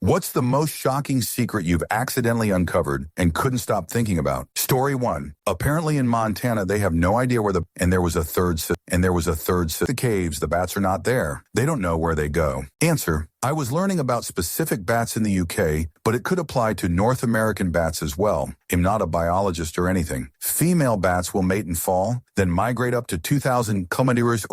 What's the most shocking secret you've accidentally uncovered and couldn't stop thinking about? Story 1. Apparently in Montana, they have no idea where there was a third the caves, the bats are not there. They don't know where they go. Answer. I was learning about specific bats in the UK, but it could apply to North American bats as well. I'm not a biologist or anything. Female bats will mate in fall, then migrate up to 2,000 kilometers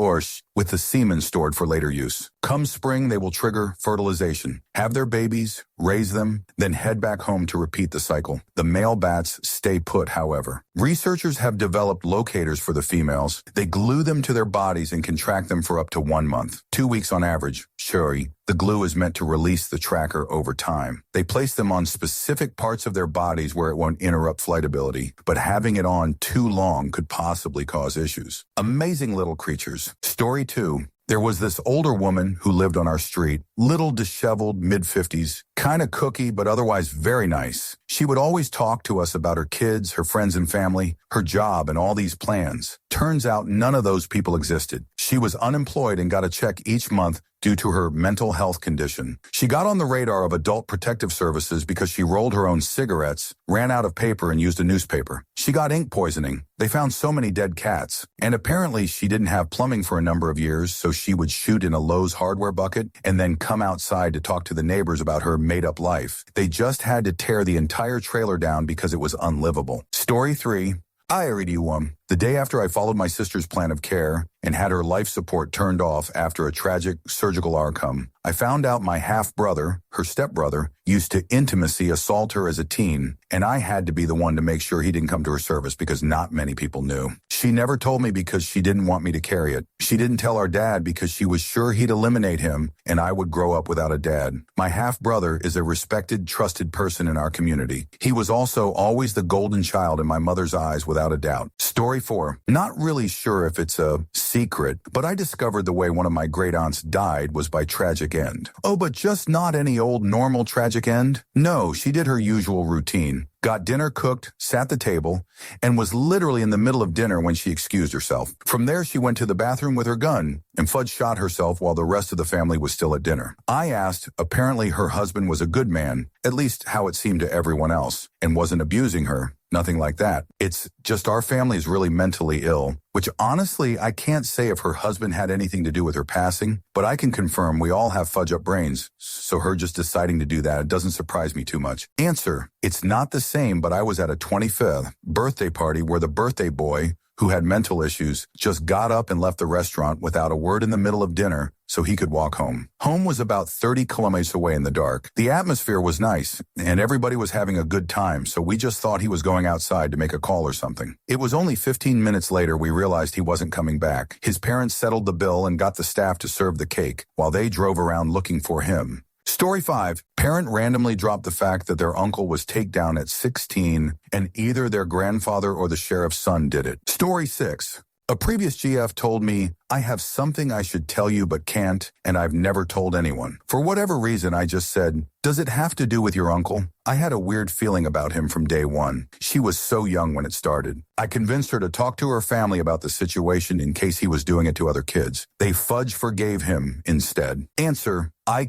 with the semen stored for later use. Come spring, they will trigger fertilization, have their babies, raise them, then head back home to repeat the cycle. The male bats stay put, however. Researchers have developed locators for the females. They glue them to their bodies and can track them for up to 1 month, 2 weeks on average. Sure, the glue is meant to release the tracker over time. They place them on specific parts of their bodies where it won't interrupt flight ability, but having it on too long could possibly cause issues. Amazing little creatures. Story 2. There was this older woman who lived on our street, little disheveled, mid-50s, kind of cookie, but otherwise very nice. She would always talk to us about her kids, her friends and family, her job, and all these plans. Turns out none of those people existed. She was unemployed and got a check each month due to her mental health condition. She got on the radar of Adult Protective Services because she rolled her own cigarettes, ran out of paper, and used a newspaper. She got ink poisoning. They found so many dead cats. And apparently she didn't have plumbing for a number of years, so she would shoot in a Lowe's hardware bucket and then come outside to talk to the neighbors about her made-up life. They just had to tear the entire trailer down because it was unlivable. Story 3. I read you one. The day after I followed my sister's plan of care and had her life support turned off after a tragic surgical outcome, I found out my half-brother, her stepbrother, used to intimacy assault her as a teen, and I had to be the one to make sure he didn't come to her service because not many people knew. She never told me because she didn't want me to carry it. She didn't tell our dad because she was sure he'd eliminate him and I would grow up without a dad. My half-brother is a respected, trusted person in our community. He was also always the golden child in my mother's eyes without a doubt. Story 4. Not really sure if it's a secret, but I discovered the way one of my great-aunts died was by tragic end. Oh, but just not any old normal tragic end? No, she did her usual routine. Got dinner cooked, sat at the table, and was literally in the middle of dinner when she excused herself. From there, she went to the bathroom with her gun, and Fudge shot herself while the rest of the family was still at dinner. I asked, apparently her husband was a good man, at least how it seemed to everyone else, and wasn't abusing her. Nothing like that. It's just our family is really mentally ill, which honestly, I can't say if her husband had anything to do with her passing, but I can confirm we all have fudge-up brains, so her just deciding to do that doesn't surprise me too much. Answer. It's not the same, but I was at a 25th birthday party where the birthday boy, who had mental issues, just got up and left the restaurant without a word in the middle of dinner so he could walk home. Home was about 30 kilometers away in the dark. The atmosphere was nice, and everybody was having a good time, so we just thought he was going outside to make a call or something. It was only 15 minutes later we realized he wasn't coming back. His parents settled the bill and got the staff to serve the cake, while they drove around looking for him. Story 5. Parent randomly dropped the fact that their uncle was taken down at 16 and either their grandfather or the sheriff's son did it. Story 6. A previous GF told me, I have something I should tell you but can't, and I've never told anyone. For whatever reason, I just said, does it have to do with your uncle? I had a weird feeling about him from day one. She was so young when it started. I convinced her to talk to her family about the situation in case he was doing it to other kids. They fudge forgave him instead. Answer. I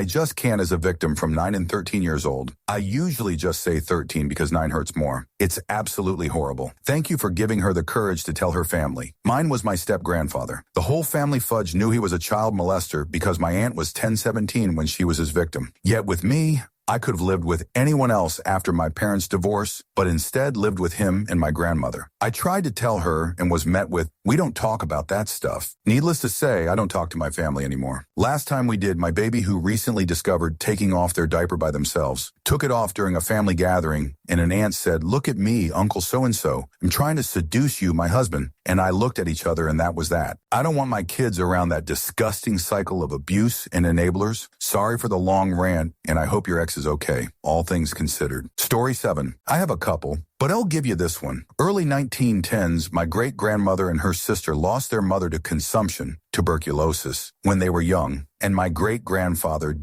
just can't as a victim from 9 and 13 years old. I usually just say 13 because 9 hurts more. It's absolutely horrible. Thank you for giving her the courage to tell her family. Mine was my step-grandfather. The whole family fudge knew he was a child molester because my aunt was 10-17 when she was his victim. Yet with me, I could have lived with anyone else after my parents' divorce, but instead lived with him and my grandmother. I tried to tell her and was met with, we don't talk about that stuff. Needless to say, I don't talk to my family anymore. Last time we did, my baby who recently discovered taking off their diaper by themselves, took it off during a family gathering, and an aunt said, look at me, Uncle so-and-so. I'm trying to seduce you, my husband. And I looked at each other and that was that. I don't want my kids around that disgusting cycle of abuse and enablers. Sorry for the long rant, and I hope your ex is okay, all things considered. Story 7. I have a couple, but I'll give you this one. Early 1910s, my great-grandmother and her sister lost their mother to consumption, tuberculosis, when they were young, and my great-grandfather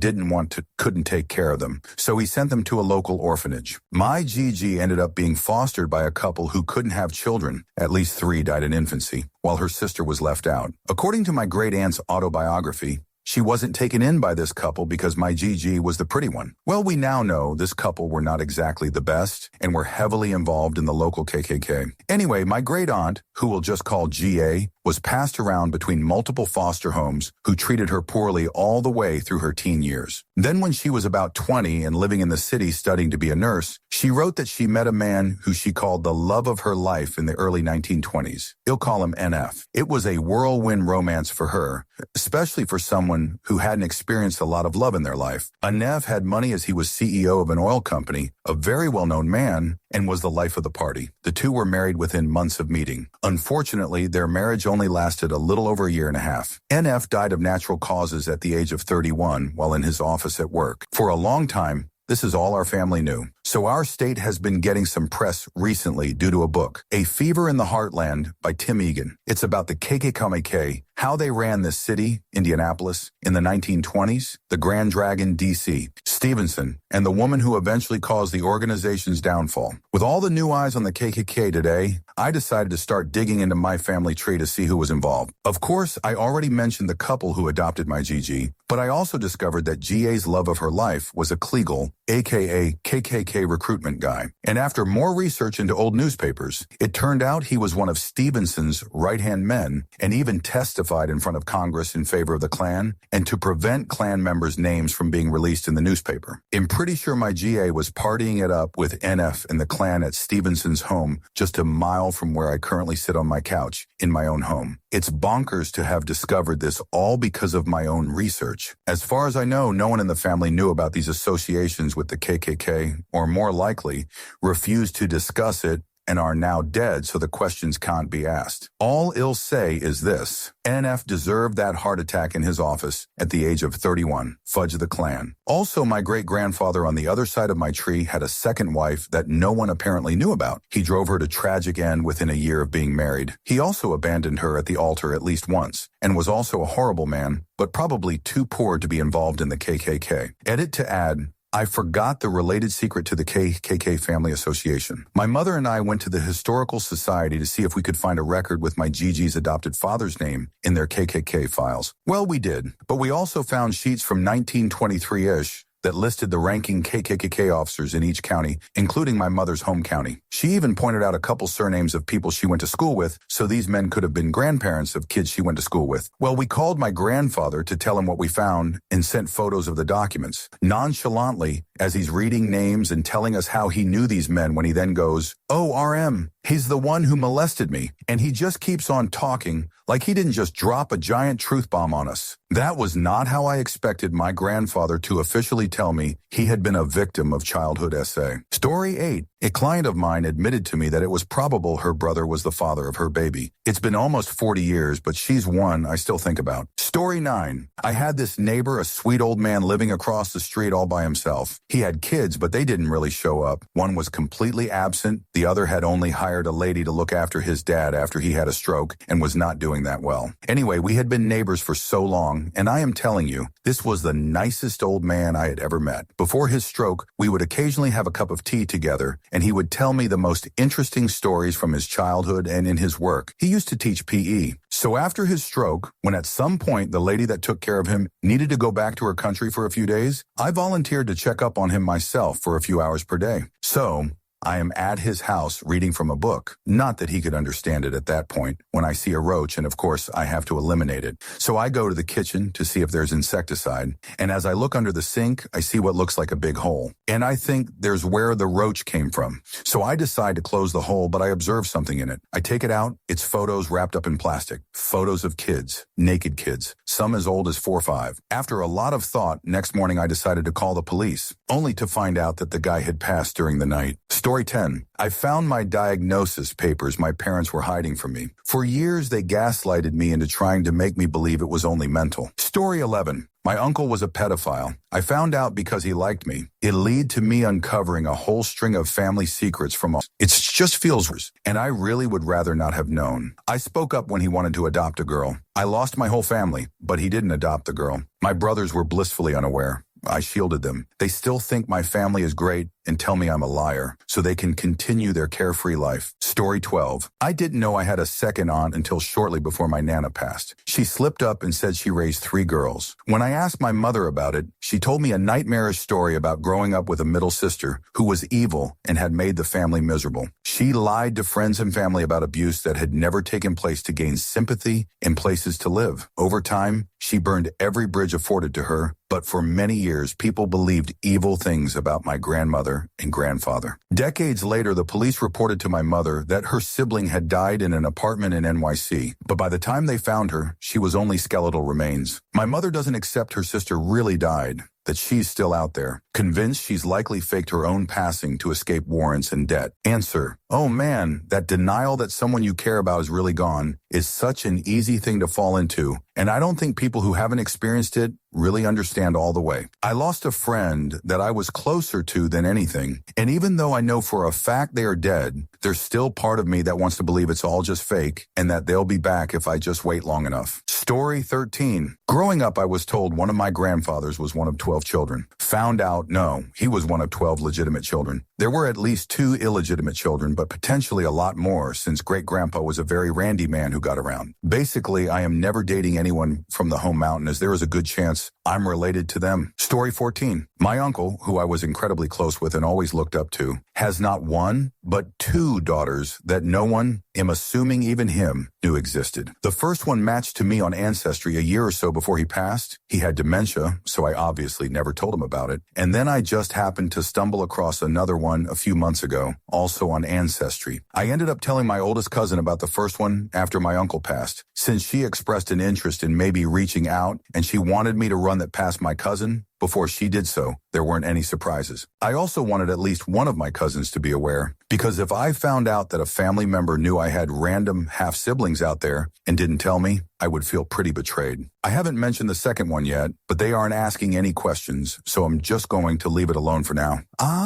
couldn't take care of them, so he sent them to a local orphanage. My Gigi ended up being fostered by a couple who couldn't have children. At least 3 died in infancy, while her sister was left out. According to my great-aunt's autobiography, she wasn't taken in by this couple because my Gigi was the pretty one. Well, we now know this couple were not exactly the best and were heavily involved in the local KKK. Anyway, my great aunt, who we'll just call GA, was passed around between multiple foster homes who treated her poorly all the way through her teen years. Then when she was about 20 and living in the city studying to be a nurse, she wrote that she met a man who she called the love of her life in the early 1920s. We'll call him NF. It was a whirlwind romance for her, especially for someone who hadn't experienced a lot of love in their life. NF had money as he was CEO of an oil company, a very well-known man, and was the life of the party. The two were married within months of meeting. Unfortunately, their marriage only lasted a little over a year and a half. NF died of natural causes at the age of 31 while in his office at work. For a long time, this is all our family knew. So our state has been getting some press recently due to a book, A Fever in the Heartland by Tim Egan. It's about the KKK, how they ran this city, Indianapolis, in the 1920s, the Grand Dragon, D.C., Stevenson, and the woman who eventually caused the organization's downfall. With all the new eyes on the KKK today, I decided to start digging into my family tree to see who was involved. Of course, I already mentioned the couple who adopted my Gigi, but I also discovered that GA's love of her life was a Kleagle, aka KKK recruitment guy. And after more research into old newspapers, it turned out he was one of Stevenson's right-hand men and even testified in front of Congress in favor of the Klan and to prevent Klan members' names from being released in the newspaper. I'm pretty sure my GA was partying it up with NF and the Klan at Stevenson's home just a mile from where I currently sit on my couch in my own home. It's bonkers to have discovered this all because of my own research. As far as I know, no one in the family knew about these associations with the KKK, or more likely, refused to discuss it and are now dead, so the questions can't be asked. All I'll say is this: NF deserved that heart attack in his office at the age of 31. Fudge the Klan. Also, my great-grandfather on the other side of my tree had a second wife that no one apparently knew about. He drove her to tragic end within a year of being married. He also abandoned her at the altar at least once, and was also a horrible man, but probably too poor to be involved in the KKK. Edit to add, I forgot the related secret to the KKK Family Association. My mother and I went to the Historical Society to see if we could find a record with my Gigi's adopted father's name in their KKK files. Well, we did, but we also found sheets from 1923-ish that listed the ranking KKK officers in each county, including my mother's home county. She even pointed out a couple surnames of people she went to school with, so these men could have been grandparents of kids she went to school with. Well, we called my grandfather to tell him what we found and sent photos of the documents. Nonchalantly, as he's reading names and telling us how he knew these men when he then goes, "Oh, RM, he's the one who molested me." And he just keeps on talking like he didn't just drop a giant truth bomb on us. That was not how I expected my grandfather to officially tell me he had been a victim of childhood SA. Story 8. A client of mine admitted to me that it was probable her brother was the father of her baby. It's been almost 40 years, but she's one I still think about. Story 9. I had this neighbor, a sweet old man living across the street all by himself. He had kids, but they didn't really show up. One was completely absent. The other had only hired a lady to look after his dad after he had a stroke and was not doing that well. Anyway, we had been neighbors for so long, and I am telling you, this was the nicest old man I had ever met. Before his stroke, we would occasionally have a cup of tea together, and he would tell me the most interesting stories from his childhood and in his work. He used to teach PE. So after his stroke, when at some point the lady that took care of him needed to go back to her country for a few days, I volunteered to check up on him myself for a few hours per day. So I am at his house reading from a book. Not that he could understand it at that point when I see a roach, and of course I have to eliminate it. So I go to the kitchen to see if there's insecticide, and as I look under the sink, I see what looks like a big hole. And I think there's where the roach came from. So I decide to close the hole, but I observe something in it. I take it out. It's photos wrapped up in plastic. Photos of kids, naked kids, some as old as 4 or 5. After a lot of thought, next morning I decided to call the police, only to find out that the guy had passed during the night. Story 10. I found my diagnosis papers my parents were hiding from me. For years, they gaslighted me into trying to make me believe it was only mental. Story 11. My uncle was a pedophile. I found out because he liked me. It led to me uncovering a whole string of family secrets from us. It just feels worse, and I really would rather not have known. I spoke up when he wanted to adopt a girl. I lost my whole family, but he didn't adopt the girl. My brothers were blissfully unaware. I shielded them. They still think my family is great and tell me I'm a liar, so they can continue their carefree life. Story 12. I didn't know I had a second aunt until shortly before my Nana passed. She slipped up and said she raised 3 girls. When I asked my mother about it, she told me a nightmarish story about growing up with a middle sister who was evil and had made the family miserable. She lied to friends and family about abuse that had never taken place to gain sympathy and places to live. Over time, she burned every bridge afforded to her, but for many years, people believed evil things about my grandmother and grandfather. Decades later, the police reported to my mother that her sibling had died in an apartment in NYC, but by the time they found her, she was only skeletal remains. My mother doesn't accept her sister really died, that she's still out there, convinced she's likely faked her own passing to escape warrants and debt. Answer: oh man, that denial that someone you care about is really gone is such an easy thing to fall into, and I don't think people who haven't experienced it really understand all the way. I lost a friend that I was closer to than anything, and even though I know for a fact they are dead, there's still part of me that wants to believe it's all just fake and that they'll be back if I just wait long enough. Story 13. Growing up, I was told one of my grandfathers was one of 12 children. Found out, no, he was one of 12 legitimate children. There were at least 2 illegitimate children, but potentially a lot more since great-grandpa was a very randy man who got around. Basically, I am never dating anyone from the home mountain as there is a good chance I'm related to them. Story 14. My uncle, who I was incredibly close with and always looked up to, has not 1, but 2 daughters that no one, I'm assuming even him, knew existed. The first one matched to me on Ancestry a year or so before he passed. He had dementia, so I obviously never told him about it. And then I just happened to stumble across another one a few months ago, also on Ancestry. I ended up telling my oldest cousin about the first one after my uncle passed, since she expressed an interest in maybe reaching out and she wanted me to run that past my cousin. Before she did so, there weren't any surprises. I also wanted at least one of my cousins to be aware, because if I found out that a family member knew I had random half-siblings out there and didn't tell me, I would feel pretty betrayed. I haven't mentioned the second one yet, but they aren't asking any questions, so I'm just going to leave it alone for now.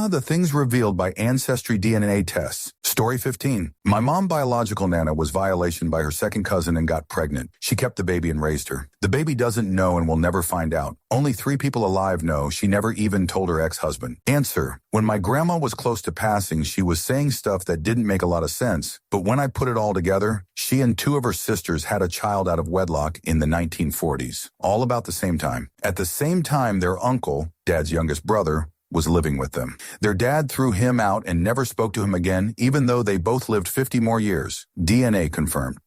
The things revealed by Ancestry DNA tests. Story 15. My mom biological Nana was violation by her second cousin and got pregnant. She kept the baby and raised her. The baby doesn't know and will never find out. Only 3 people alive know. She never even told her ex-husband. Answer: when my grandma was close to passing, she was saying stuff that didn't make a lot of sense, but when I put it all together, she and 2 of her sisters had a child out of wedlock in the 1940s, all about the same time. At the same time, their uncle, Dad's youngest brother, was living with them. Their dad threw him out and never spoke to him again, even though they both lived 50 more years. DNA confirmed.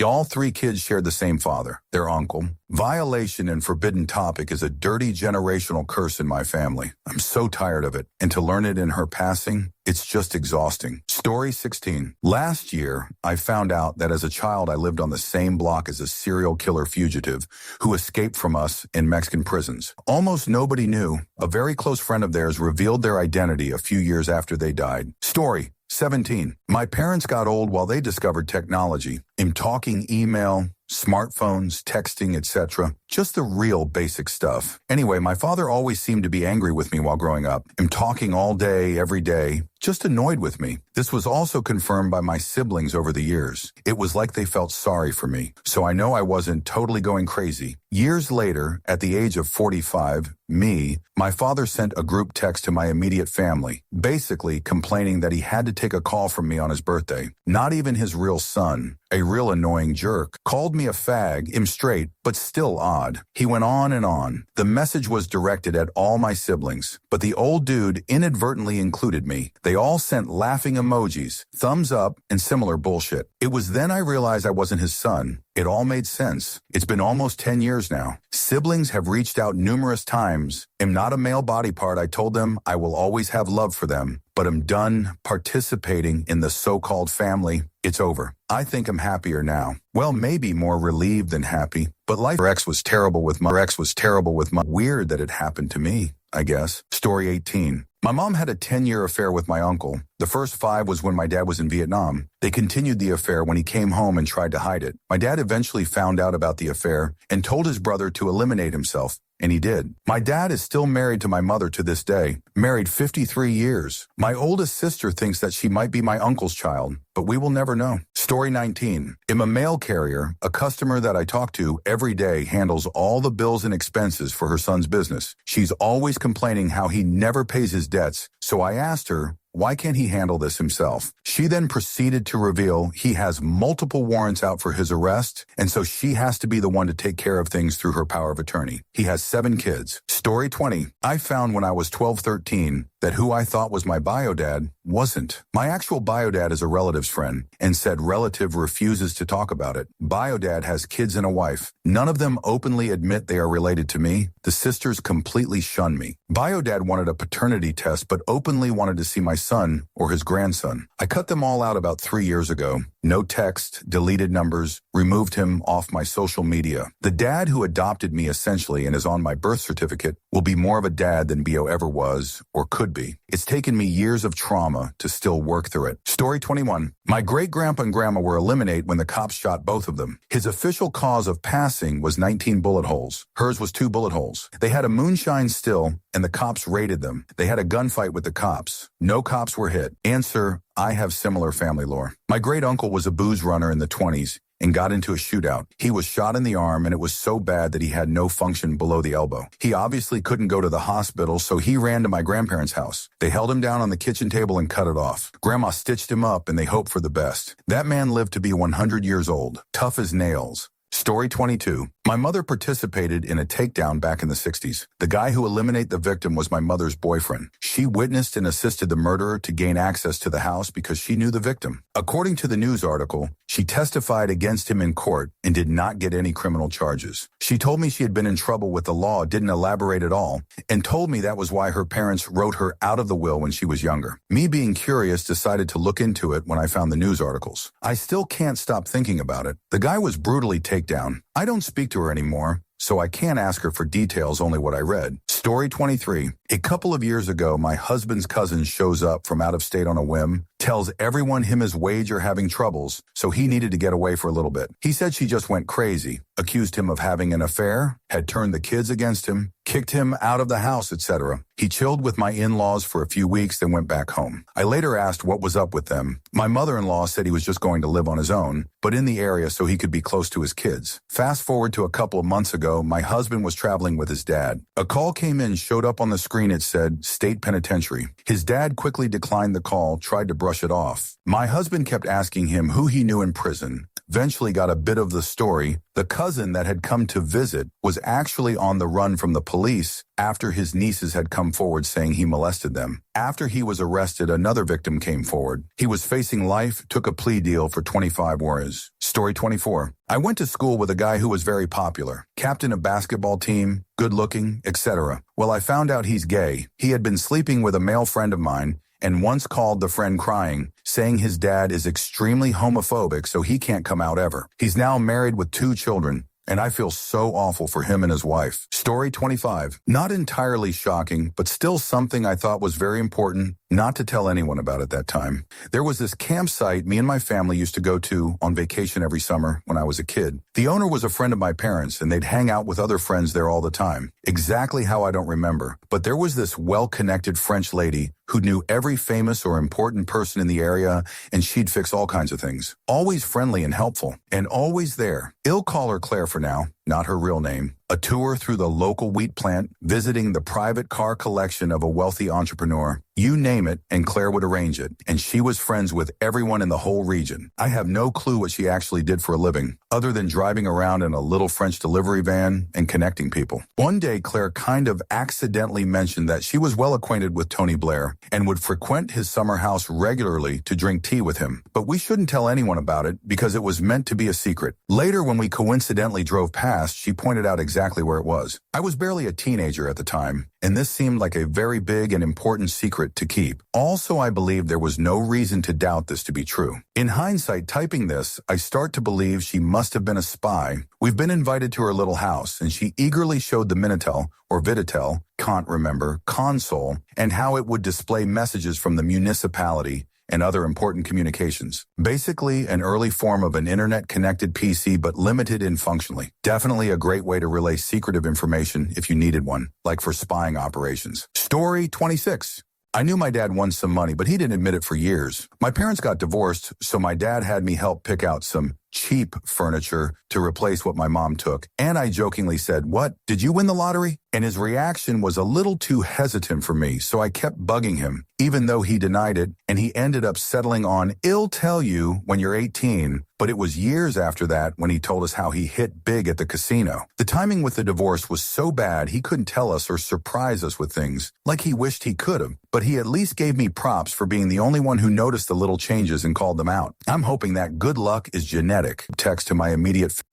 All 3 kids shared the same father, their uncle. Violation and forbidden topic is a dirty generational curse in my family. I'm so tired of it, and to learn it in her passing, it's just exhausting. Story 16. Last year, I found out that as a child I lived on the same block as a serial killer fugitive who escaped from us in Mexican prisons. Almost nobody knew. A very close friend of theirs revealed their identity a few years after they died. Story 17. My parents got old while they discovered technology. In talking email, smartphones, texting, etc. Just the real basic stuff. Anyway, my father always seemed to be angry with me while growing up. I'm talking all day, every day, just annoyed with me. This was also confirmed by my siblings over the years. It was like they felt sorry for me, so I know I wasn't totally going crazy. Years later, at the age of 45, my father sent a group text to my immediate family, basically complaining that he had to take a call from me on his birthday. Not even his real son, a real annoying jerk, called me a fag, I'm straight, but still odd. He went on and on. The message was directed at all my siblings, but the old dude inadvertently included me. They all sent laughing emojis, thumbs up, and similar bullshit. It was then I realized I wasn't his son. It all made sense. It's been almost 10 years now. Siblings have reached out numerous times. Am not a male body part. I told them I will always have love for them, but I'm done participating in the so-called family. It's over. I think I'm happier now. Well, maybe more relieved than happy, but life was terrible with my weird that it happened to me, I guess. Story 18. My mom had a 10-year affair with my uncle. The first 5 was when my dad was in Vietnam. They continued the affair when he came home and tried to hide it. My dad eventually found out about the affair and told his brother to eliminate himself. and he did. My dad is still married to my mother to this day, married 53 years. My oldest sister thinks that she might be my uncle's child, but we will never know. Story 19. I'm a mail carrier. A customer that I talk to every day handles all the bills and expenses for her son's business. She's always complaining how he never pays his debts, so I asked her, why can't he handle this himself? She then proceeded to reveal he has multiple warrants out for his arrest, and so she has to be the one to take care of things through her power of attorney. He has 7 kids. Story 20. I found when I was 12-13 that who I thought was my bio-dad wasn't. My actual bio-dad is a relative's friend, and said relative refuses to talk about it. Bio-dad has kids and a wife. None of them openly admit they are related to me. The sisters completely shun me. Bio-dad wanted a paternity test, but openly wanted to see my son or his grandson. I cut them all out about 3 years ago. No text, deleted numbers, removed him off my social media. The dad who adopted me essentially and is on my birth certificate will be more of a dad than Bio ever was or could be. It's taken me years of trauma to still work through it. Story 21. My great-grandpa and grandma were eliminated when the cops shot both of them. His official cause of passing was 19 bullet holes. Hers was 2 bullet holes. They had a moonshine still, and the cops raided them. They had a gunfight with the cops. No cops were hit. Answer, I have similar family lore. My great-uncle was a booze runner in the 20s and got into a shootout. He was shot in the arm, and it was so bad that he had no function below the elbow. He obviously couldn't go to the hospital, so he ran to my grandparents' house. They held him down on the kitchen table and cut it off. Grandma stitched him up, and they hoped for the best. That man lived to be 100 years old, tough as nails. Story 22. My mother participated in a takedown back in the 60s. The guy who eliminated the victim was my mother's boyfriend. She witnessed and assisted the murderer to gain access to the house because she knew the victim. According to the news article, she testified against him in court and did not get any criminal charges. She told me she had been in trouble with the law, didn't elaborate at all, and told me that was why her parents wrote her out of the will when she was younger. Me being curious decided to look into it when I found the news articles. I still can't stop thinking about it. The guy was brutally taken down. I don't speak to her anymore, so I can't ask her for details, only what I read. Story 23. A couple of years ago, my husband's cousin shows up from out of state on a whim, tells everyone him and his wage are having troubles, so he needed to get away for a little bit. He said she just went crazy, accused him of having an affair, had turned the kids against him, kicked him out of the house, etc. He chilled with my in-laws for a few weeks, then went back home. I later asked what was up with them. My mother-in-law said he was just going to live on his own, but in the area so he could be close to his kids. Fast forward to a couple of months ago, my husband was traveling with his dad. A call came in, showed up on the screen, it said, State Penitentiary. His dad quickly declined the call, tried to brush it off. My husband kept asking him who he knew in prison. Eventually got a bit of the story. The cousin that had come to visit was actually on the run from the police after his nieces had come forward saying he molested them. After he was arrested, another victim came forward. He was facing life, took a plea deal for 25 years. Story 24. I went to school with a guy who was very popular, captain of basketball team, good looking, etc. Well, I found out he's gay. He had been sleeping with a male friend of mine and once called the friend crying, saying his dad is extremely homophobic, so he can't come out ever. He's now married with 2 children, and I feel so awful for him and his wife. Story 25. Not entirely shocking, but still something I thought was very important not to tell anyone about at that time. There was this campsite me and my family used to go to on vacation every summer when I was a kid. The owner was a friend of my parents, and they'd hang out with other friends there all the time. Exactly how I don't remember, but there was this well-connected French lady who knew every famous or important person in the area, and she'd fix all kinds of things. Always friendly and helpful, and always there. I'll call her Claire for now, not her real name. A tour through the local wheat plant, visiting the private car collection of a wealthy entrepreneur. You name it, and Claire would arrange it, and she was friends with everyone in the whole region. I have no clue what she actually did for a living, other than driving around in a little French delivery van and connecting people. One day, Claire kind of accidentally mentioned that she was well acquainted with Tony Blair and would frequent his summer house regularly to drink tea with him. But we shouldn't tell anyone about it because it was meant to be a secret. Later, when we coincidentally drove past, she pointed out exactly where it was. I was barely a teenager at the time, and this seemed like a very big and important secret to keep. Also, I believed there was no reason to doubt this to be true. In hindsight, typing this, I start to believe she must have been a spy. We've been invited to her little house, and she eagerly showed the Minitel, or Viditel, can't remember, console, and how it would display messages from the municipality and other important communications. Basically, an early form of an internet-connected PC but limited in functionally. Definitely a great way to relay secretive information if you needed one, like for spying operations. Story 26. I knew my dad won some money, but he didn't admit it for years. My parents got divorced, so my dad had me help pick out some cheap furniture to replace what my mom took. And I jokingly said, "What? Did you win the lottery?" And his reaction was a little too hesitant for me, so I kept bugging him, even though he denied it, and he ended up settling on, "I'll tell you when you're 18. But it was years after that when he told us how he hit big at the casino. The timing with the divorce was so bad he couldn't tell us or surprise us with things like he wished he could have, but he at least gave me props for being the only one who noticed the little changes and called them out. I'm hoping that good luck is genetic. Text to my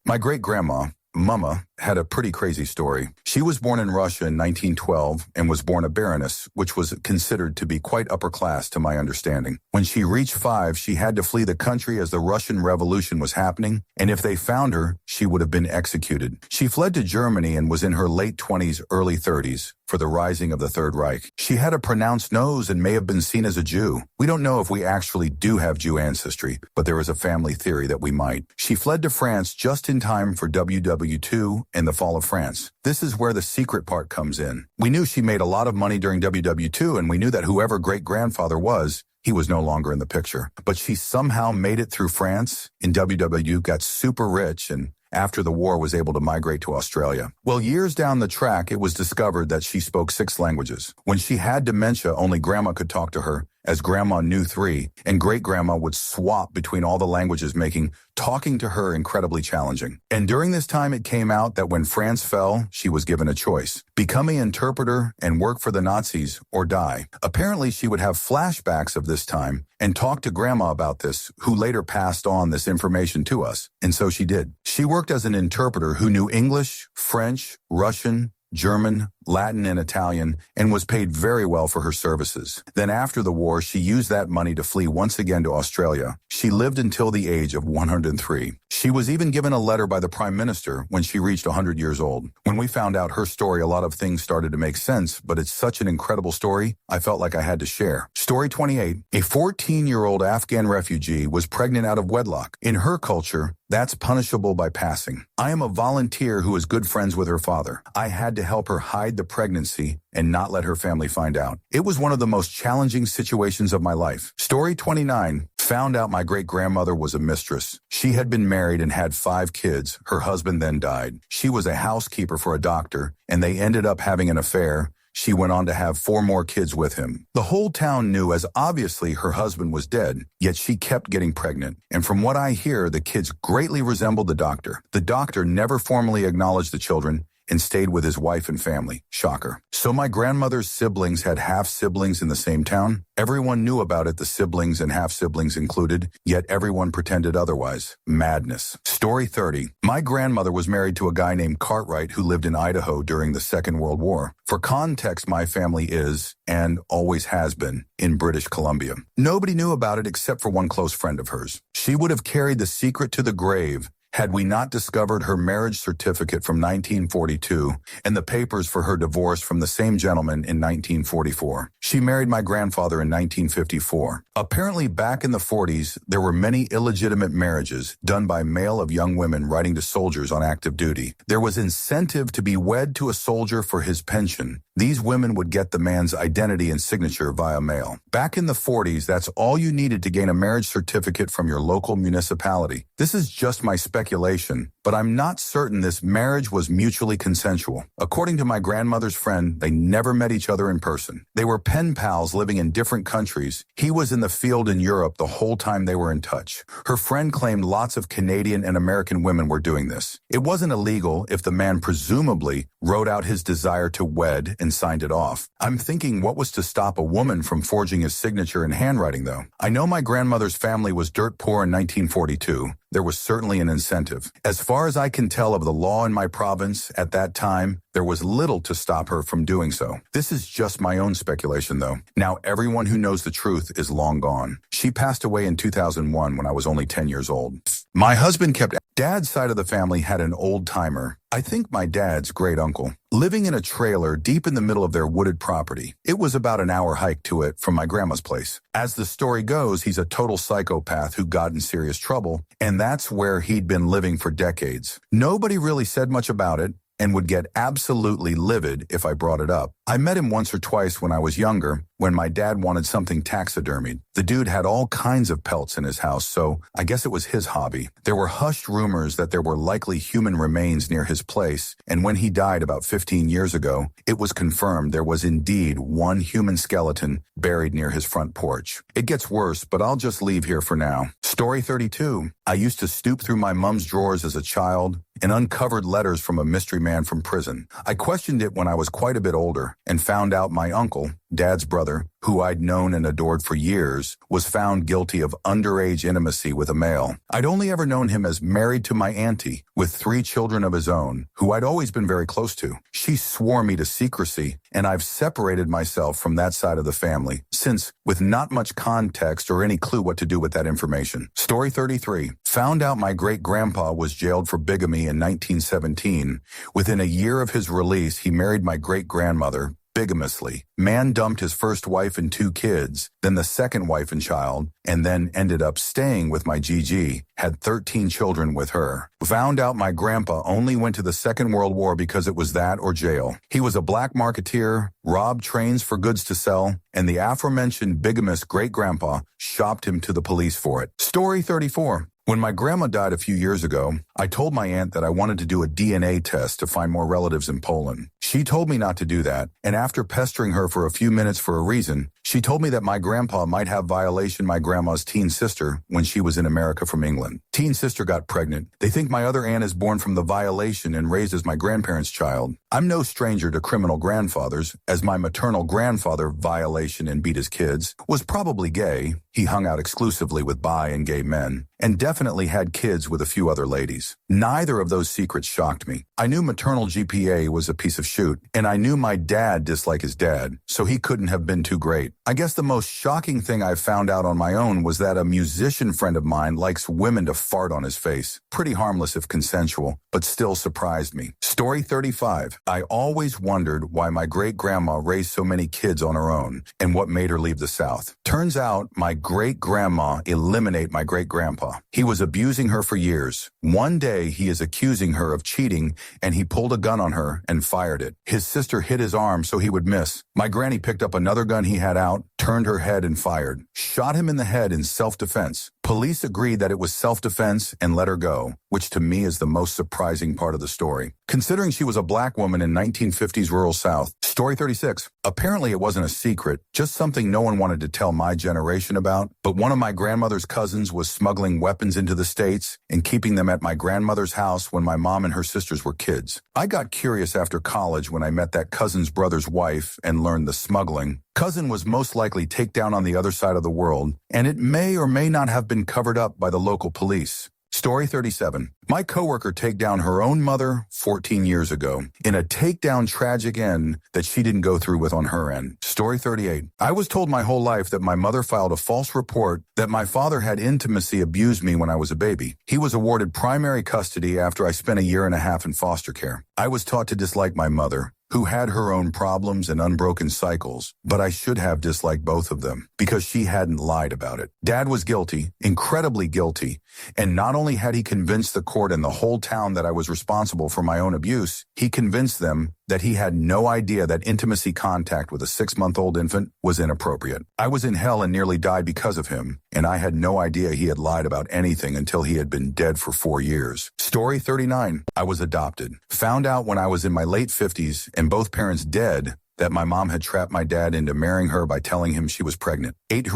my great-grandma, Mama, had a pretty crazy story. She was born in Russia in 1912 and was born a baroness, which was considered to be quite upper class to my understanding. When she reached 5, she had to flee the country as the Russian Revolution was happening, and if they found her, she would have been executed. She fled to Germany and was in her late 20s, early 30s for the rising of the Third Reich. She had a pronounced nose and may have been seen as a Jew. We don't know if we actually do have Jew ancestry, but there is a family theory that we might. She fled to France just in time for WW2 and the fall of France. This is where the secret part comes in. We knew she made a lot of money during WW2, and we knew that whoever great-grandfather was, he was no longer in the picture. But she somehow made it through France in WW, got super rich, and after the war was able to migrate to Australia. Well, years down the track, it was discovered that she spoke 6 languages. When she had dementia, only Grandma could talk to her, as Grandma knew 3, and Great-Grandma would swap between all the languages, making talking to her incredibly challenging. And during this time, it came out that when France fell, she was given a choice: become an interpreter and work for the Nazis or die. Apparently, she would have flashbacks of this time and talk to Grandma about this, who later passed on this information to us. And so she did. She worked as an interpreter who knew English, French, Russian, German, Latin, and Italian, and was paid very well for her services. Then after the war, she used that money to flee once again to Australia. She lived until the age of 103. She was even given a letter by the Prime Minister when she reached 100 years old. When we found out her story, a lot of things started to make sense, but it's such an incredible story, I felt like I had to share. Story 28. A 14-year-old Afghan refugee was pregnant out of wedlock. In her culture, that's punishable by passing. I am a volunteer who is good friends with her father. I had to help her hide the pregnancy and not let her family find out. It was one of the most challenging situations of my life. Story 29. Found out my great-grandmother was a mistress. She had been married and had 5 kids. Her husband then died. She was a housekeeper for a doctor, and they ended up having an affair. She went on to have 4 more kids with him. The whole town knew, as obviously her husband was dead, yet she kept getting pregnant. And from what I hear, the kids greatly resembled the doctor. The doctor never formally acknowledged the children and stayed with his wife and family. Shocker. So my grandmother's siblings had half-siblings in the same town. Everyone knew about it, the siblings and half-siblings included, yet everyone pretended otherwise. Madness. Story 30. My grandmother was married to a guy named Cartwright who lived in Idaho during the Second World War. For context, my family is, and always has been, in British Columbia. Nobody knew about it except for one close friend of hers. She would have carried the secret to the grave had we not discovered her marriage certificate from 1942 and the papers for her divorce from the same gentleman in 1944. She married my grandfather in 1954. Apparently, back in the 40s, there were many illegitimate marriages done by male of young women writing to soldiers on active duty. There was incentive to be wed to a soldier for his pension. These women would get the man's identity and signature via mail. Back in the 40s, that's all you needed to gain a marriage certificate from your local municipality. This is just my speculation, but I'm not certain this marriage was mutually consensual. According to my grandmother's friend, they never met each other in person. They were pen pals living in different countries. He was in the field in Europe the whole time they were in touch. Her friend claimed lots of Canadian and American women were doing this. It wasn't illegal if the man presumably wrote out his desire to wed and signed it off. I'm thinking, what was to stop a woman from forging his signature in handwriting, though? I know my grandmother's family was dirt poor in 1942. There was certainly an incentive. As far as I can tell of the law in my province at that time, There was little to stop her from doing so. This is just my own speculation, though. Now everyone who knows the truth is long gone. She passed away in 2001 when I was only 10 years old. My husband kept... Dad's side of the family had an old-timer, I think my dad's great uncle, living in a trailer deep in the middle of their wooded property. It was about an hour hike to it from my grandma's place. As the story goes, he's a total psychopath who got in serious trouble, and that's where he'd been living for decades. Nobody really said much about it, and would get absolutely livid if I brought it up. I met him once or twice when I was younger, when my dad wanted something taxidermied. The dude had all kinds of pelts in his house, so I guess it was his hobby. There were hushed rumors that there were likely human remains near his place, and when he died about 15 years ago, it was confirmed there was indeed one human skeleton buried near his front porch. It gets worse, but I'll just leave here for now. Story 32. I used to stoop through my mom's drawers as a child and uncovered letters from a mystery man from prison. I questioned it when I was quite a bit older and found out my uncle, Dad's brother, who I'd known and adored for years, was found guilty of underage intimacy with a male. I'd only ever known him as married to my auntie, with 3 children of his own, who I'd always been very close to. She swore me to secrecy, and I've separated myself from that side of the family, since, with not much context or any clue what to do with that information. Story 33. Found out my great-grandpa was jailed for bigamy in 1917. Within a year of his release, he married my great-grandmother, bigamously. Man dumped his first wife and 2 kids, then the second wife and child, and then ended up staying with my GG, had 13 children with her. Found out my grandpa only went to the Second World War because it was that or jail. He was a black marketeer, robbed trains for goods to sell, and the aforementioned bigamous great-grandpa shopped him to the police for it. Story 34. When my grandma died a few years ago, I told my aunt that I wanted to do a DNA test to find more relatives in Poland. She told me not to do that, and after pestering her for a few minutes for a reason, she told me that my grandpa might have violation my grandma's teen sister when she was in America from England. Teen sister got pregnant. They think my other aunt is born from the violation and raised as my grandparents' child. I'm no stranger to criminal grandfathers, as my maternal grandfather violation and beat his kids, was probably gay. He hung out exclusively with bi and gay men, and definitely had kids with a few other ladies. Neither of those secrets shocked me. I knew maternal GPA was a piece of shoot, and I knew my dad disliked his dad, so he couldn't have been too great. I guess the most shocking thing I found out on my own was that a musician friend of mine likes women to fart on his face. Pretty harmless if consensual, but still surprised me. Story 35. I always wondered why my great-grandma raised so many kids on her own, and what made her leave the South. Turns out, my great-grandma eliminated my great-grandpa. He was abusing her for years. One day, he is accusing her of cheating, and he pulled a gun on her and fired it. His sister hit his arm so he would miss. My granny picked up another gun he had out, turned her head and fired. Shot him in the head in self-defense. Police agreed that it was self-defense and let her go, which to me is the most surprising part of the story, considering she was a black woman in 1950s rural South. Story 36. Apparently it wasn't a secret, just something no one wanted to tell my generation about, but one of my grandmother's cousins was smuggling weapons into the States and keeping them at my grandmother's house when my mom and her sisters were kids. I got curious after college when I met that cousin's brother's wife and learned the smuggling. Cousin was most likely takedown on the other side of the world, and it may or may not have been covered up by the local police. Story 37. My coworker take down her own mother 14 years ago in a takedown tragic end that she didn't go through with on her end. Story 38. I was told my whole life that my mother filed a false report that my father had intimacy abused me when I was a baby. He was awarded primary custody after I spent a year and a half in foster care. I was taught to dislike my mother, who had her own problems and unbroken cycles, but I should have disliked both of them because she hadn't lied about it. Dad was guilty, incredibly guilty, and not only had he convinced the court and the whole town that I was responsible for my own abuse, he convinced them that he had no idea that intimacy contact with a 6-month-old infant was inappropriate. I was in hell and nearly died because of him, and I had no idea he had lied about anything until he had been dead for 4 years. Story 39. I was adopted. Found out when I was in my late 50s and both parents dead that my mom had trapped my dad into marrying her by telling him she was pregnant. 8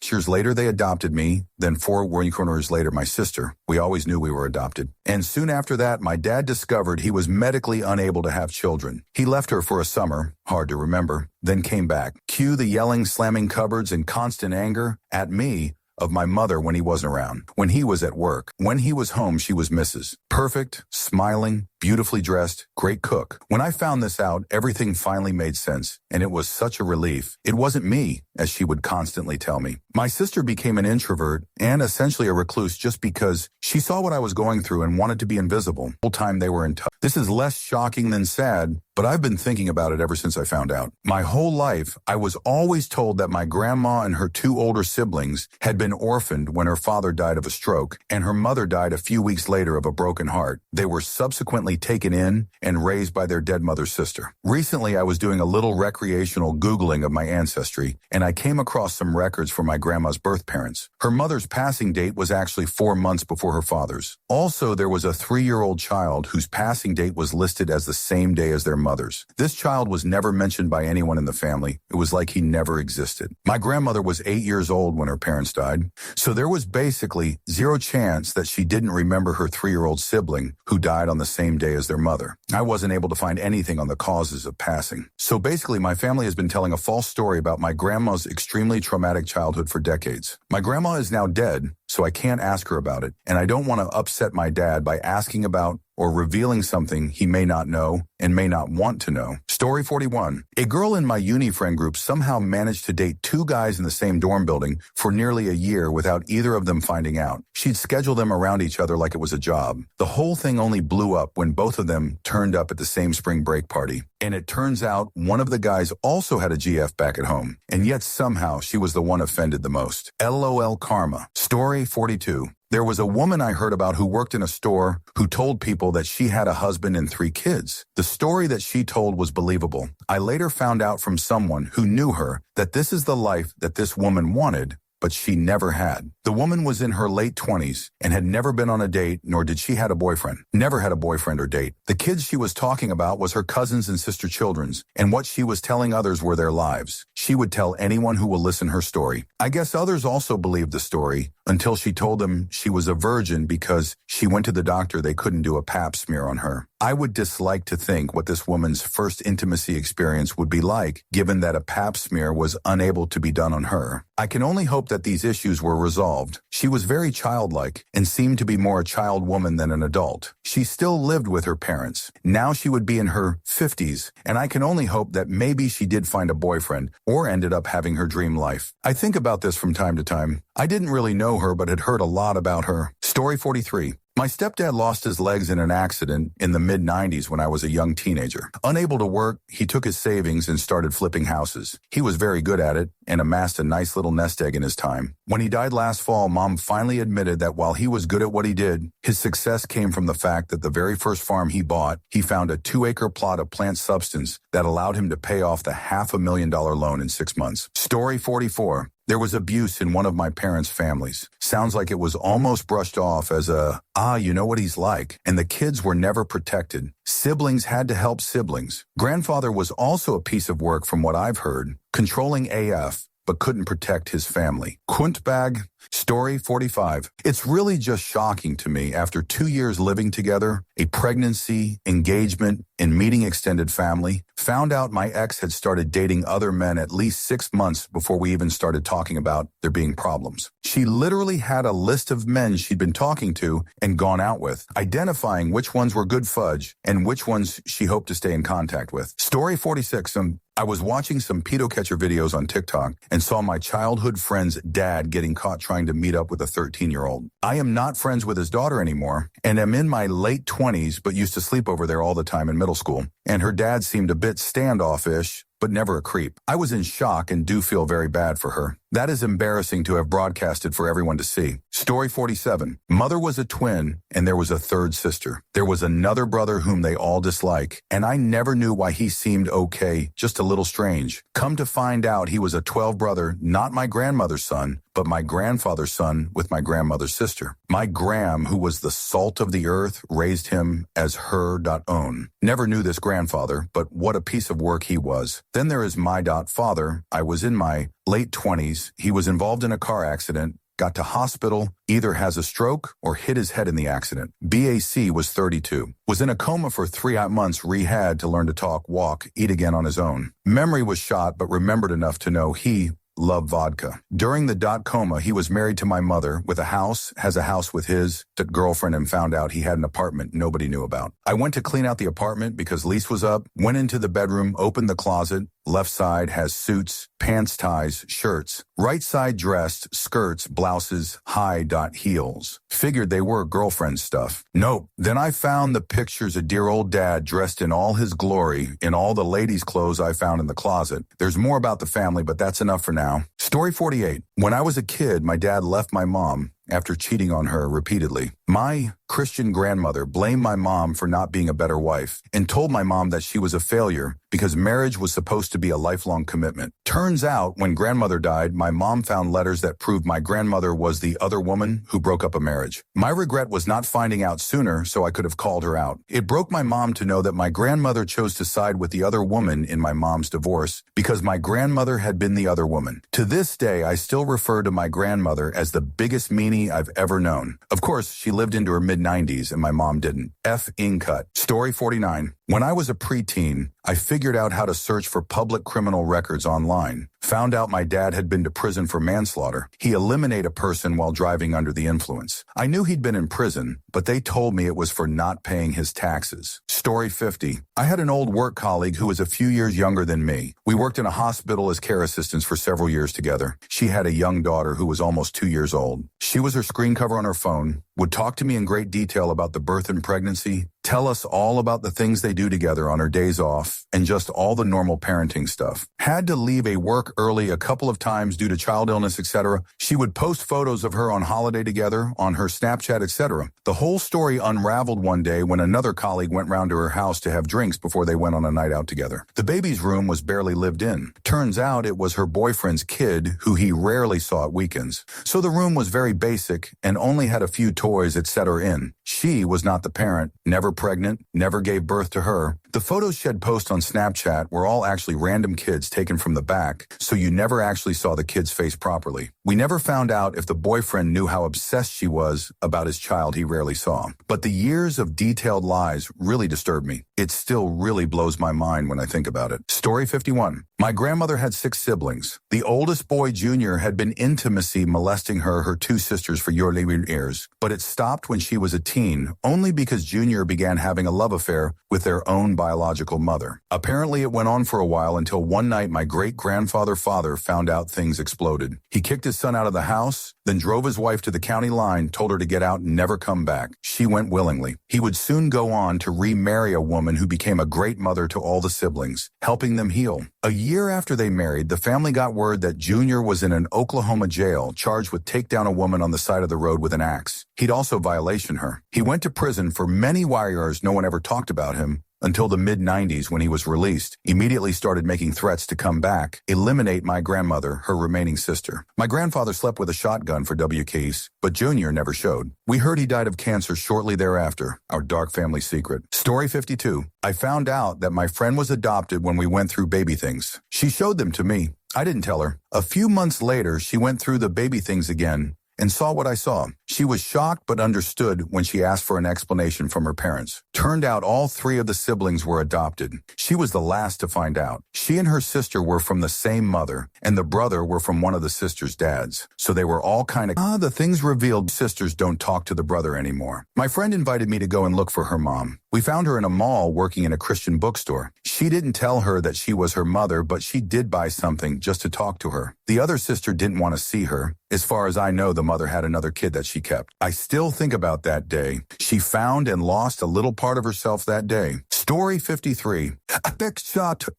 years later, they adopted me. Then 4 years later, my sister. We always knew we were adopted. And soon after that, my dad discovered he was medically unable to have children. He left her for a summer, hard to remember, then came back. Cue the yelling, slamming cupboards, and constant anger at me of my mother when he wasn't around, when he was at work. When he was home, she was Mrs. Perfect, smiling, beautifully dressed, great cook. When I found this out, everything finally made sense, and it was such a relief. It wasn't me, as she would constantly tell me. My sister became an introvert and essentially a recluse just because she saw what I was going through and wanted to be invisible the whole time they were in touch. This is less shocking than sad, but I've been thinking about it ever since I found out. My whole life, I was always told that my grandma and her two older siblings had been orphaned when her father died of a stroke, and her mother died a few weeks later of a broken heart. They were subsequently taken in and raised by their dead mother's sister. Recently, I was doing a little recreational Googling of my ancestry, and I came across some records for my grandma's birth parents. Her mother's passing date was actually 4 months before her father's. Also, there was a 3-year-old child whose passing date was listed as the same day as their mother's. This child was never mentioned by anyone in the family. It was like he never existed. My grandmother was 8 years old when her parents died, so there was basically zero chance that she didn't remember her 3-year-old sibling who died on the same day as their mother. I wasn't able to find anything on the causes of passing. So basically, my family has been telling a false story about my grandma's extremely traumatic childhood for decades. My grandma is now dead, so I can't ask her about it, and I don't want to upset my dad by asking about or revealing something he may not know and may not want to know. Story 41. A girl in my uni friend group somehow managed to date 2 guys in the same dorm building for nearly a year without either of them finding out. She'd schedule them around each other like it was a job. The whole thing only blew up when both of them turned up at the same spring break party. And it turns out one of the guys also had a GF back at home, and yet somehow she was the one offended the most. LOL karma. Story 42. There was a woman I heard about who worked in a store who told people that she had a husband and 3 kids. The story that she told was believable. I later found out from someone who knew her that this is the life that this woman wanted, but she never had. The woman was in her late 20s and had never been on a date, nor did she had a boyfriend. Never had a boyfriend or date. The kids she was talking about was her cousins and sister children's, and what she was telling others were their lives. She would tell anyone who will listen her story. I guess others also believed the story until she told them she was a virgin because she went to the doctor they couldn't do a pap smear on her. I would dislike to think what this woman's first intimacy experience would be like, given that a pap smear was unable to be done on her. I can only hope that these issues were resolved. She was very childlike and seemed to be more a child woman than an adult. She still lived with her parents. Now she would be in her 50s, and I can only hope that maybe she did find a boyfriend or ended up having her dream life. I think about this from time to time. I didn't really know her, but had heard a lot about her. Story 43. My stepdad lost his legs in an accident in the mid-90s when I was a young teenager. Unable to work, he took his savings and started flipping houses. He was very good at it and amassed a nice little nest egg in his time. When he died last fall, Mom finally admitted that while he was good at what he did, his success came from the fact that the very first farm he bought, he found a 2-acre plot of plant substance that allowed him to pay off the $500,000 loan in 6 months. Story 44. There was abuse in one of my parents' families. Sounds like it was almost brushed off as you know what he's like, and the kids were never protected. Siblings had to help siblings. Grandfather was also a piece of work from what I've heard, controlling AF, but couldn't protect his family. Kuntbag. Story 45. It's really just shocking to me after 2 years living together, a pregnancy, engagement, and meeting extended family, found out my ex had started dating other men at least 6 months before we even started talking about there being problems. She literally had a list of men she'd been talking to and gone out with, identifying which ones were good fudge and which ones she hoped to stay in contact with. Story 46. I was watching some pedo catcher videos on TikTok and saw my childhood friend's dad getting caught trying to meet up with a 13-year-old. I am not friends with his daughter anymore and am in my late 20s but used to sleep over there all the time in middle school. And her dad seemed a bit standoffish, but never a creep. I was in shock and do feel very bad for her. That is embarrassing to have broadcasted for everyone to see. Story 47. Mother was a twin, and there was a third sister. There was another brother whom they all dislike, and I never knew why he seemed okay, just a little strange. Come to find out, he was a 12 brother, not my grandmother's son, but my grandfather's son with my grandmother's sister. My gram, who was the salt of the earth, raised him as her own. Never knew this grandfather, but what a piece of work he was. Then there is my father. I was in my late 20s. He was involved in a car accident, got to hospital, either has a stroke or hit his head in the accident. BAC was 32. Was in a coma for 3 months, rehab to learn to talk, walk, eat again on his own. Memory was shot, but remembered enough to know he love vodka. During the coma, he was married to my mother with a house, has a house with his girlfriend, and found out he had an apartment nobody knew about. I went to clean out the apartment because lease was up, went into the bedroom, opened the closet. Left side has suits, pants, ties, shirts. Right side dressed, skirts, blouses, high heels. Figured they were girlfriend stuff. Nope. Then I found the pictures of dear old dad dressed in all his glory in all the ladies' clothes I found in the closet. There's more about the family, but that's enough for now. Story 48. When I was a kid, my dad left my mom after cheating on her repeatedly. My Christian grandmother blamed my mom for not being a better wife and told my mom that she was a failure because marriage was supposed to be a lifelong commitment. Turns out, when grandmother died, my mom found letters that proved my grandmother was the other woman who broke up a marriage. My regret was not finding out sooner, so I could have called her out. It broke my mom to know that my grandmother chose to side with the other woman in my mom's divorce because my grandmother had been the other woman. To this day, I still refer to my grandmother as the biggest meanie I've ever known. Of course, she lived into her mid-90s and my mom didn't. F-ing cut. Story 49. When I was a preteen, I figured out how to search for public criminal records online. Found out my dad had been to prison for manslaughter. He eliminated a person while driving under the influence. I knew he'd been in prison, but they told me it was for not paying his taxes. Story 50. I had an old work colleague who was a few years younger than me. We worked in a hospital as care assistants for several years together. She had a young daughter who was almost 2 years old. She was her screen cover on her phone, would talk to me in great detail about the birth and pregnancy, tell us all about the things they do together on her days off, and just all the normal parenting stuff. Had to leave a work early a couple of times due to child illness, etc. She would post photos of her on holiday together, on her Snapchat, etc. The whole story unraveled one day when another colleague went round to her house to have drinks before they went on a night out together. The baby's room was barely lived in. Turns out it was her boyfriend's kid, who he rarely saw at weekends. So the room was very basic and only had a few toys, etc. in. She was not the parent, never pregnant, never gave birth to her. The photos she'd post on Snapchat were all actually random kids taken from the back, so you never actually saw the kid's face properly. We never found out if the boyfriend knew how obsessed she was about his child he rarely saw. But the years of detailed lies really disturbed me. It still really blows my mind when I think about it. Story 51. My grandmother had 6 siblings. The oldest boy, Junior, had been intimacy molesting her 2 sisters for years, but it stopped when she was a teen, only because Junior began having a love affair with their own biological mother. Apparently it went on for a while until one night my great-grandfather found out things exploded. He kicked his son out of the house, then drove his wife to the county line, told her to get out and never come back. She went willingly. He would soon go on to remarry a woman who became a great mother to all the siblings, helping them heal. A year after they married, the family got word that Junior was in an Oklahoma jail charged with take down a woman on the side of the road with an axe. He'd also violation her. He went to prison for many years. No one ever talked about him until the mid-90s when he was released. Immediately started making threats to come back, eliminate my grandmother, her remaining sister. My grandfather slept with a shotgun for WKs, but Junior never showed. We heard he died of cancer shortly thereafter, our dark family secret. Story 52. I found out that my friend was adopted when we went through baby things. She showed them to me. I didn't tell her. A few months later, she went through the baby things again and saw what I saw. She was shocked but understood when she asked for an explanation from her parents. Turned out all 3 of the siblings were adopted. She was the last to find out. She and her sister were from the same mother, and the brother were from one of the sister's dads. So they were all kind of, the things revealed sisters don't talk to the brother anymore. My friend invited me to go and look for her mom. We found her in a mall working in a Christian bookstore. She didn't tell her that she was her mother, but she did buy something just to talk to her. The other sister didn't want to see her. As far as I know, the mother had another kid that she kept. I still think about that day. She found and lost a little part of herself that day. Story 53.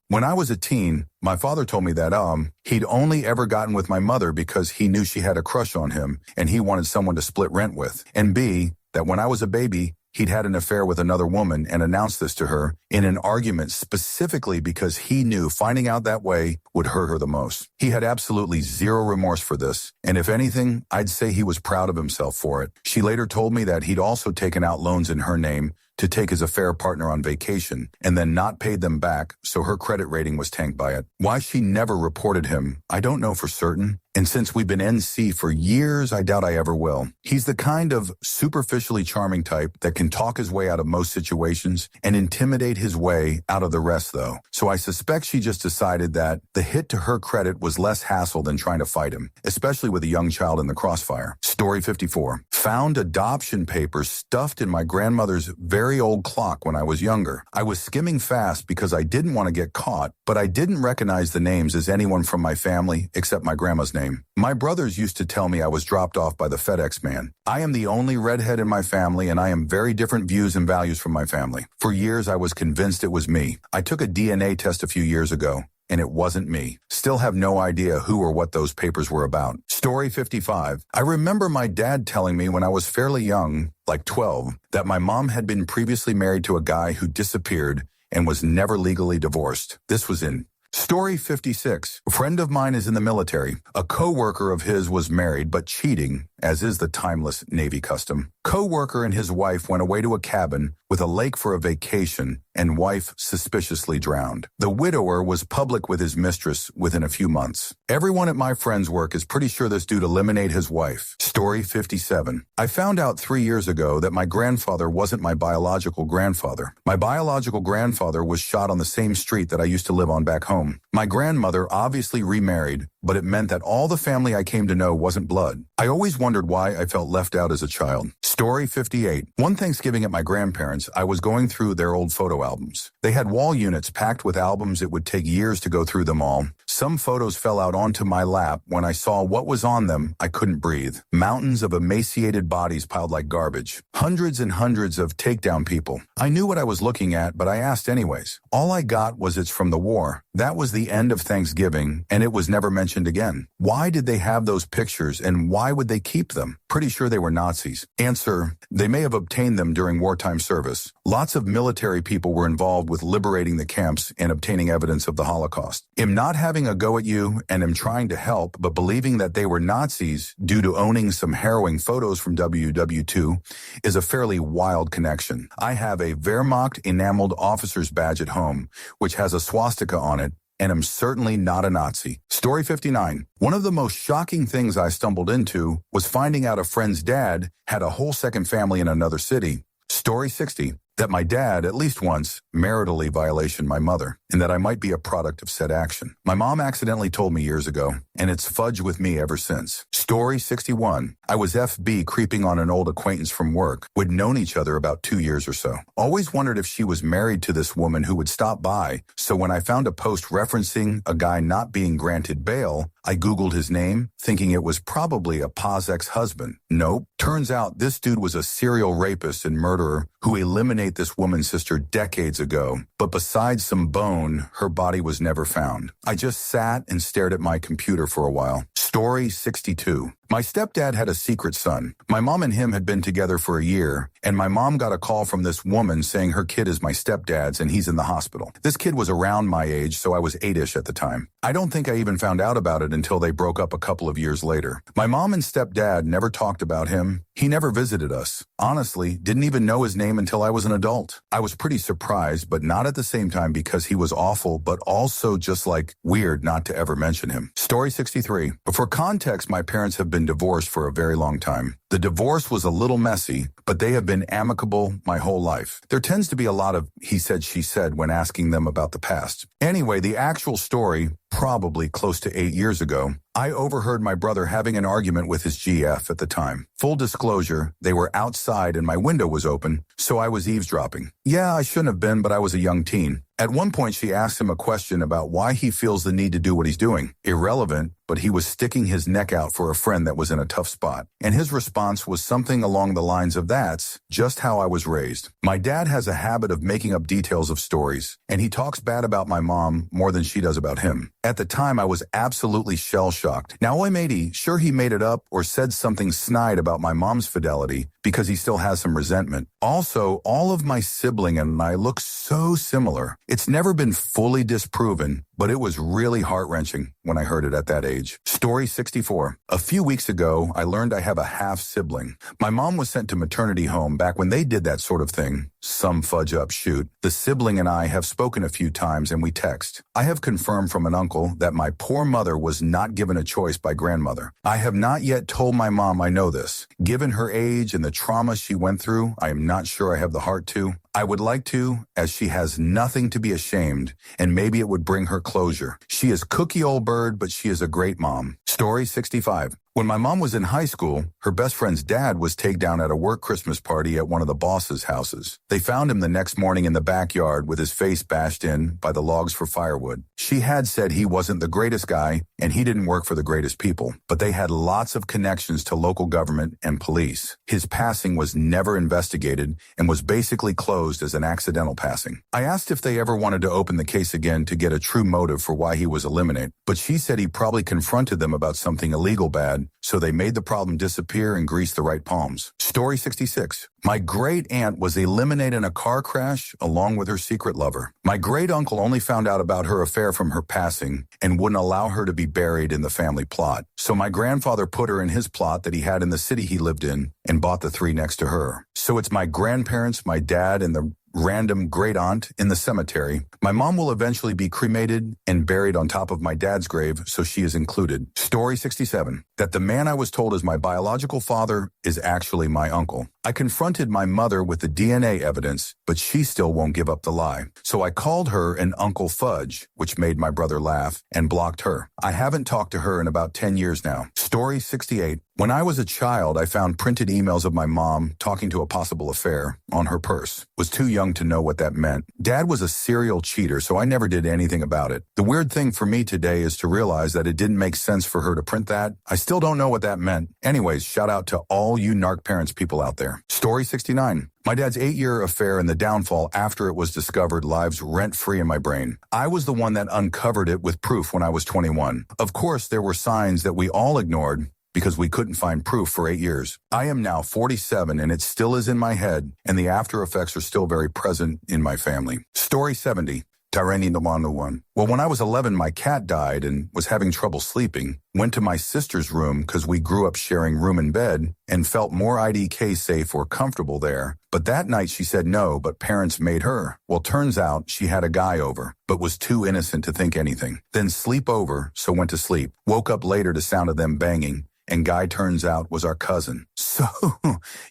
When I was a teen, my father told me that he'd only ever gotten with my mother because he knew she had a crush on him and he wanted someone to split rent with. And B, that when I was a baby, he'd had an affair with another woman and announced this to her in an argument specifically because he knew finding out that way would hurt her the most. He had absolutely zero remorse for this, and if anything, I'd say he was proud of himself for it. She later told me that he'd also taken out loans in her name to take his affair partner on vacation and then not paid them back, so her credit rating was tanked by it. Why she never reported him, I don't know for certain. And since we've been NC for years, I doubt I ever will. He's the kind of superficially charming type that can talk his way out of most situations and intimidate his way out of the rest, though. So I suspect she just decided that the hit to her credit was less hassle than trying to fight him, especially with a young child in the crossfire. Story 54. Found adoption papers stuffed in my grandmother's very old clock when I was younger. I was skimming fast because I didn't want to get caught, but I didn't recognize the names as anyone from my family except my grandma's name. My brothers used to tell me I was dropped off by the FedEx man. I am the only redhead in my family, and I am very different views and values from my family. For years, I was convinced it was me. I took a DNA test a few years ago, and it wasn't me. Still have no idea who or what those papers were about. Story 55. I remember my dad telling me when I was fairly young, like 12, that my mom had been previously married to a guy who disappeared and was never legally divorced. This was in Story 56. A friend of mine is in the military. A co-worker of his was married but cheating, as is the timeless Navy custom. Co-worker and his wife went away to a cabin with a lake for a vacation, and wife suspiciously drowned. The widower was public with his mistress within a few months. Everyone at my friend's work is pretty sure this dude eliminated his wife. Story 57. I found out 3 years ago that my grandfather wasn't my biological grandfather. My biological grandfather was shot on the same street that I used to live on back home. My grandmother obviously remarried, but it meant that all the family I came to know wasn't blood. I always wondered why I felt left out as a child. Story 58. One Thanksgiving at my grandparents', I was going through their old photo albums. They had wall units packed with albums. It would take years to go through them all. Some photos fell out onto my lap. When I saw what was on them, I couldn't breathe. Mountains of emaciated bodies piled like garbage. Hundreds and hundreds of takedown people. I knew what I was looking at, but I asked anyways. All I got was it's from the war. That was the end of Thanksgiving, and it was never mentioned again. Why did they have those pictures, and why would they keep them? Pretty sure they were Nazis. Answer: they may have obtained them during wartime service. Lots of military people were involved with liberating the camps and obtaining evidence of the Holocaust. Am not having a go at you and am trying to help, but believing that they were Nazis due to owning some harrowing photos from WW2 is a fairly wild connection. I have a Wehrmacht enameled officer's badge at home, which has a swastika on it, and am certainly not a Nazi. Story 59. One of the most shocking things I stumbled into was finding out a friend's dad had a whole second family in another city. Story 60. That my dad, at least once, maritally violated my mother, and that I might be a product of said action. My mom accidentally told me years ago, and it's fudged with me ever since. Story 61. I was FB creeping on an old acquaintance from work. We'd known each other about 2 years or so. Always wondered if she was married to this woman who would stop by, so when I found a post referencing a guy not being granted bail, I Googled his name, thinking it was probably a Paz ex-husband. Nope. Turns out this dude was a serial rapist and murderer who eliminated this woman's sister decades ago. But besides some bone, her body was never found. I just sat and stared at my computer for a while. Story 62. My stepdad had a secret son. My mom and him had been together for a year, and my mom got a call from this woman saying her kid is my stepdad's and he's in the hospital. This kid was around my age, so I was 8-ish at the time. I don't think I even found out about it until they broke up a couple of years later. My mom and stepdad never talked about him. He never visited us. Honestly, didn't even know his name until I was an adult. I was pretty surprised, but not at the same time because he was awful, but also just like weird not to ever mention him. Story 63. For context, my parents have been divorced for a very long time. The divorce was a little messy, but they have been amicable my whole life. There tends to be a lot of he said, she said when asking them about the past. Anyway, the actual story, probably close to 8 years ago, I overheard my brother having an argument with his GF at the time. Full disclosure, they were outside and my window was open, so I was eavesdropping. Yeah, I shouldn't have been, but I was a young teen. At one point, she asked him a question about why he feels the need to do what he's doing. Irrelevant, but he was sticking his neck out for a friend that was in a tough spot. And his response was something along the lines of, "That's just how I was raised." My dad has a habit of making up details of stories, and he talks bad about my mom more than she does about him. At the time, I was absolutely shell-shocked. Now, matey, sure he made it up or said something snide about my mom's fidelity, because he still has some resentment. Also, all of my sibling and I look so similar. It's never been fully disproven, but it was really heart-wrenching when I heard it at that age. Story 64. A few weeks ago, I learned I have a half-sibling. My mom was sent to maternity home back when they did that sort of thing. Some fudge up shoot. The sibling and I have spoken a few times and we text. I have confirmed from an uncle that my poor mother was not given a choice by grandmother. I have not yet told my mom I know this. Given her age and the trauma she went through, I am not sure I have the heart to. I would like to, as she has nothing to be ashamed, and maybe it would bring her closure. She is cookie old bird, but she is a great mom. Story 65. When my mom was in high school, her best friend's dad was taken down at a work Christmas party at one of the boss's houses. They found him the next morning in the backyard with his face bashed in by the logs for firewood. She had said he wasn't the greatest guy and he didn't work for the greatest people, but they had lots of connections to local government and police. His passing was never investigated and was basically closed as an accidental passing. I asked if they ever wanted to open the case again to get a true motive for why he was eliminated, but she said he probably confronted them about something illegal bad, so they made the problem disappear and greased the right palms. Story 66. My great aunt was eliminated in a car crash along with her secret lover. My great uncle only found out about her affair from her passing and wouldn't allow her to be buried in the family plot. So my grandfather put her in his plot that he had in the city he lived in and bought the 3 next to her. So it's my grandparents, my dad, and the random great aunt in the cemetery. My mom will eventually be cremated and buried on top of my dad's grave, so she is included. Story 67. That the man I was told is my biological father is actually my uncle. I confronted my mother with the DNA evidence, but she still won't give up the lie. So I called her an Uncle Fudge, which made my brother laugh, and blocked her. I haven't talked to her in about 10 years now. Story 68. When I was a child, I found printed emails of my mom talking to a possible affair on her purse. Was too young to know what that meant. Dad was a serial cheater, so I never did anything about it. The weird thing for me today is to realize that it didn't make sense for her to print that. I still don't know what that meant. Anyways, shout out to all you narc parents people out there. Story 69. My dad's 8-year affair and the downfall after it was discovered lives rent-free in my brain. I was the one that uncovered it with proof when I was 21. Of course, there were signs that we all ignored because we couldn't find proof for 8 years. I am now 47 and it still is in my head, and the after effects are still very present in my family. Story 70. Tareni Nomanu one. Well, when I was 11, my cat died and was having trouble sleeping. Went to my sister's room because we grew up sharing room and bed and felt more IDK safe or comfortable there. But that night she said no, but parents made her. Well, turns out she had a guy over, but was too innocent to think anything. Then sleep over, so went to sleep. Woke up later to sound of them banging. And guy turns out was our cousin. So,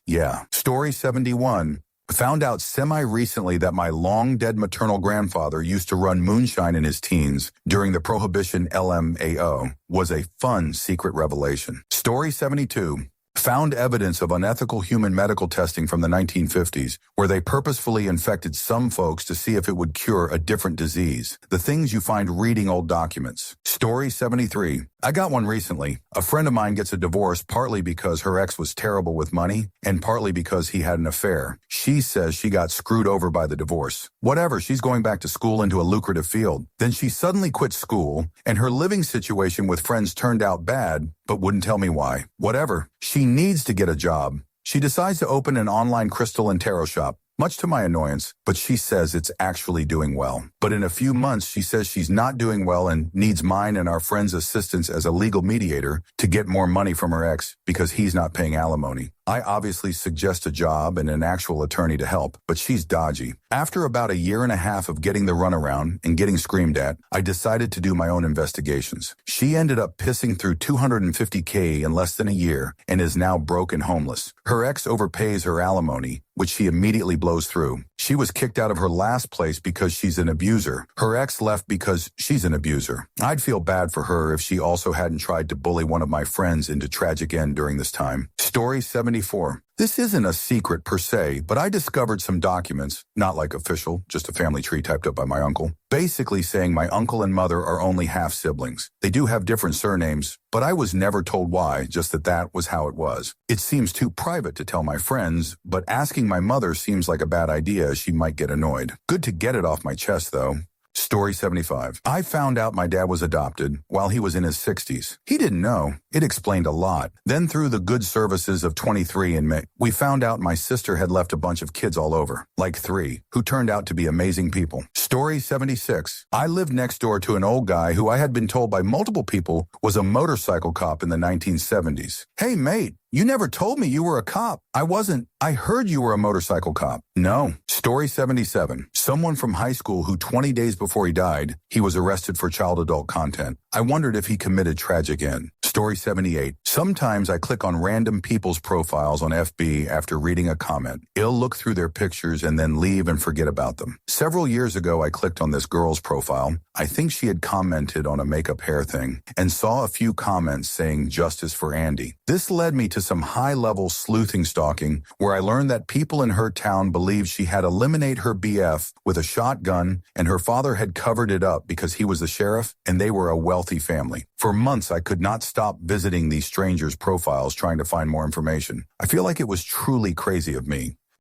yeah. Story 71. Found out semi-recently that my long-dead maternal grandfather used to run moonshine in his teens during the Prohibition LMAO. Was a fun secret revelation. Story 72. Found evidence of unethical human medical testing from the 1950s, where they purposefully infected some folks to see if it would cure a different disease. The things you find reading old documents. Story 73. I got one recently. A friend of mine gets a divorce partly because her ex was terrible with money and partly because he had an affair. She says she got screwed over by the divorce. Whatever, she's going back to school into a lucrative field. Then she suddenly quit school and her living situation with friends turned out bad, but wouldn't tell me why. Whatever. She needs to get a job. She decides to open an online crystal and tarot shop. Much to my annoyance, but she says it's actually doing well. But in a few months, she says she's not doing well and needs mine and our friend's assistance as a legal mediator to get more money from her ex because he's not paying alimony. I obviously suggest a job and an actual attorney to help, but she's dodgy. After about a year and a half of getting the runaround and getting screamed at, I decided to do my own investigations. She ended up pissing through $250K in less than a year and is now broke and homeless. Her ex overpays her alimony, which she immediately blows through. She was kicked out of her last place because she's an abuser. Her ex left because she's an abuser. I'd feel bad for her if she also hadn't tried to bully one of my friends into tragic end during this time. Story 74. This isn't a secret per se, but I discovered some documents, not like official, just a family tree typed up by my uncle, basically saying my uncle and mother are only half siblings. They do have different surnames, but I was never told why, just that that was how it was. It seems too private to tell my friends, but asking my mother seems like a bad idea as she might get annoyed. Good to get it off my chest, though. Story 75. I found out my dad was adopted while he was in his 60s. He didn't know. It explained a lot. Then through the good services of 23andMe, we found out my sister had left a bunch of kids all over, like 3, who turned out to be amazing people. Story 76. I lived next door to an old guy who I had been told by multiple people was a motorcycle cop in the 1970s. Hey, mate. You never told me you were a cop. I wasn't. I heard you were a motorcycle cop. No. Story 77. Someone from high school who 20 days before he died, he was arrested for child adult content. I wondered if he committed tragic end. Story 78. Sometimes I click on random people's profiles on FB after reading a comment. I'll look through their pictures and then leave and forget about them. Several years ago, I clicked on this girl's profile. I think she had commented on a makeup hair thing and saw a few comments saying justice for Andy. This led me to some high-level sleuthing stalking where I learned that people in her town believed she had eliminated her BF with a shotgun and her father had covered it up because he was the sheriff and they were a wealthy family. For months, I could not stop visiting these strangers' profiles trying to find more information. I feel like it was truly crazy of me.